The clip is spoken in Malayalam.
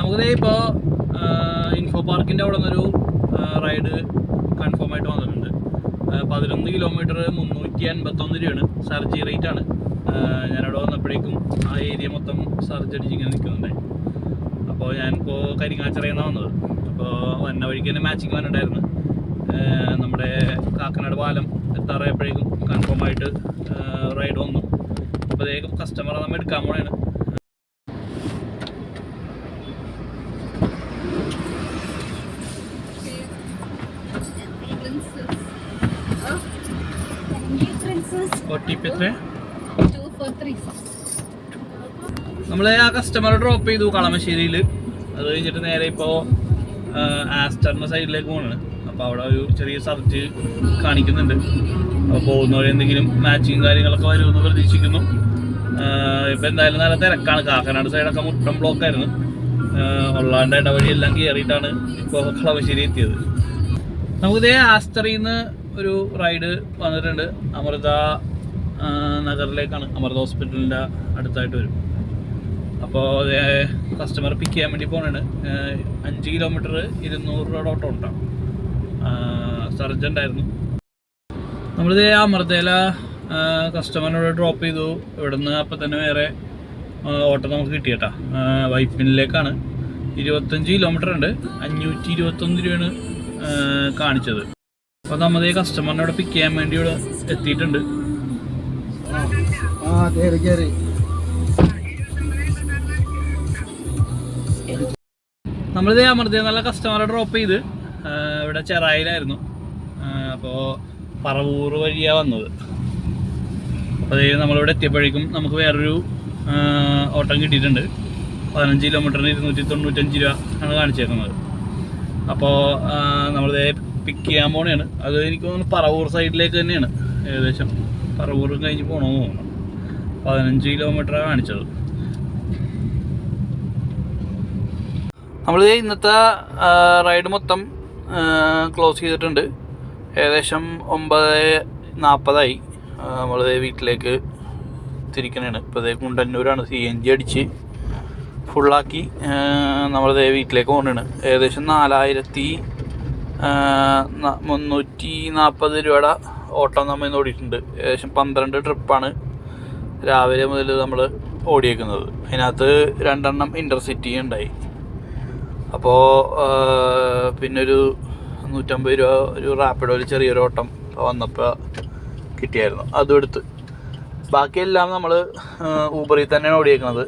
നമുക്കിതേ ഇപ്പോൾ ഇൻഫോ പാർക്കിൻ്റെ അവിടെ നിന്നൊരു റൈഡ് കൺഫേം ആയിട്ട് വന്നിട്ടുണ്ട്. 11 കിലോമീറ്റർ 351 രൂപയാണ്. സർജി റേറ്റാണ്. ഞാനവിടെ വന്നപ്പോഴേക്കും ആ ഏരിയ മൊത്തം സർജ് അടിച്ചിങ്ങനെ നിൽക്കുന്നുണ്ട്. അപ്പോൾ ഞാനിപ്പോൾ കരിങ്ങാച്ചിറയിൽ വന്നത്. അപ്പോൾ വന്ന വഴിക്ക് തന്നെ മാച്ചിങ് വന്നിട്ടുണ്ടായിരുന്നു. നമ്മുടെ കാക്കനാട് പാലം എത്താറായപ്പോഴേക്കും കൺഫേം ആയിട്ട് റൈഡ് വന്നു. അപ്പോൾ അതേക്കും കസ്റ്റമറെ നമ്മൾ എടുക്കാൻ പോകണേണ്. നമ്മൾ ആ കസ്റ്റമറെ ഡ്രോപ്പ് ചെയ്തു കളമശ്ശേരിയിൽ. അത് കഴിഞ്ഞിട്ട് നേരെ ഇപ്പോൾ ആസ്റ്ററിൻ്റെ സൈഡിലേക്ക് പോകണാണ്. അപ്പോൾ അവിടെ ഒരു ചെറിയ സർജ് കാണിക്കുന്നുണ്ട്. അപ്പോൾ പോകുന്ന വഴി എന്തെങ്കിലും മാച്ചിങ് കാര്യങ്ങളൊക്കെ വരുമെന്ന് പ്രതീക്ഷിക്കുന്നു. ഇപ്പം എന്തായാലും നല്ല തിരക്കാണ്. കാക്കനാട് സൈഡൊക്കെ മുട്ടം ബ്ലോക്കായിരുന്നു. ഉള്ളാണ്ട് ഇടവഴിയെല്ലാം കയറിയിട്ടാണ് ഇപ്പോൾ കളമശ്ശേരി എത്തിയത്. നമുക്കിതേ ആസ്റ്ററിൽ നിന്ന് ഒരു റൈഡ് വന്നിട്ടുണ്ട്. അമൃത നഗറിലേക്കാണ്. അമൃത ഹോസ്പിറ്റലിൻ്റെ അടുത്തായിട്ട് വരും. അപ്പോൾ കസ്റ്റമർ പിക്ക് ചെയ്യാൻ വേണ്ടി പോകണാണ്. 5 കിലോമീറ്റർ 200 രൂപയുടെ ഓട്ടോ ഉണ്ടാവും. സർജൻ്റായിരുന്നു. നമ്മളിത് അമൃതയില കസ്റ്റമറിനോട് ഡ്രോപ്പ് ചെയ്തു. ഇവിടുന്ന് അപ്പം തന്നെ വേറെ ഓട്ടോ നമുക്ക് കിട്ടിയേട്ടാ. വൈപ്പിനിലേക്കാണ്. 25 കിലോമീറ്റർ ഉണ്ട്. 521 രൂപയാണ് കാണിച്ചത്. അപ്പോൾ നമ്മൾ ഈ കസ്റ്റമറിനോട് പിക്ക് ചെയ്യാൻ വേണ്ടി ഇവിടെ എത്തിയിട്ടുണ്ട്. നമ്മളിത് അമൃതയിൽ നല്ല കസ്റ്റമറെ ഡ്രോപ്പ് ചെയ്ത് ഇവിടെ ചെറായിലായിരുന്നു. അപ്പോൾ പറവൂർ വഴിയാണ് വന്നത്. അപ്പോൾ നമ്മളിവിടെ എത്തിയപ്പോഴേക്കും നമുക്ക് വേറൊരു ഓട്ടം കിട്ടിയിട്ടുണ്ട്. 15 കിലോമീറ്ററിന് 295 രൂപ ആണ് കാണിച്ചേക്കുന്നത്. അപ്പോൾ നമ്മളിത് പിക്ക് ചെയ്യാൻ പോണെയാണ്. അത് എനിക്ക് തോന്നുന്നു പറവൂർ സൈഡിലേക്ക് തന്നെയാണ്. ഏകദേശം പറവൂർ കഴിഞ്ഞ് പോകണമെന്ന് തോന്നുന്നു. 15 കിലോമീറ്ററാണ് കാണിച്ചത്. നമ്മൾ ഇന്നത്തെ റൈഡ് മൊത്തം ക്ലോസ് ചെയ്തിട്ടുണ്ട്. ഏകദേശം 9:40 നമ്മൾ വീട്ടിലേക്ക് തിരിക്കണേണ്. ഇപ്പോൾ കുണ്ടന്നൂരാണ്. CNG അടിച്ച് ഫുള്ളാക്കി നമ്മൾ വീട്ടിലേക്ക് പോകണേണ്. ഏകദേശം 4340 രൂപയുടെ ഓട്ടം നമ്മൾ ഇന്ന് ഓടിയിട്ടുണ്ട്. ഏകദേശം 12 ട്രിപ്പാണ് രാവിലെ മുതൽ നമ്മൾ ഓടിയേക്കുന്നത്. അതിനകത്ത് 2 ഇൻ്റർസിറ്റി ഉണ്ടായി. അപ്പോൾ പിന്നൊരു 150 രൂപ ഒരു റാപ്പിഡോയിൽ ചെറിയൊരു ഓട്ടം വന്നപ്പോൾ കിട്ടിയായിരുന്നു. അതും എടുത്ത് ബാക്കിയെല്ലാം നമ്മൾ ഊബറിൽ തന്നെയാണ് ഓടിയേക്കുന്നത്.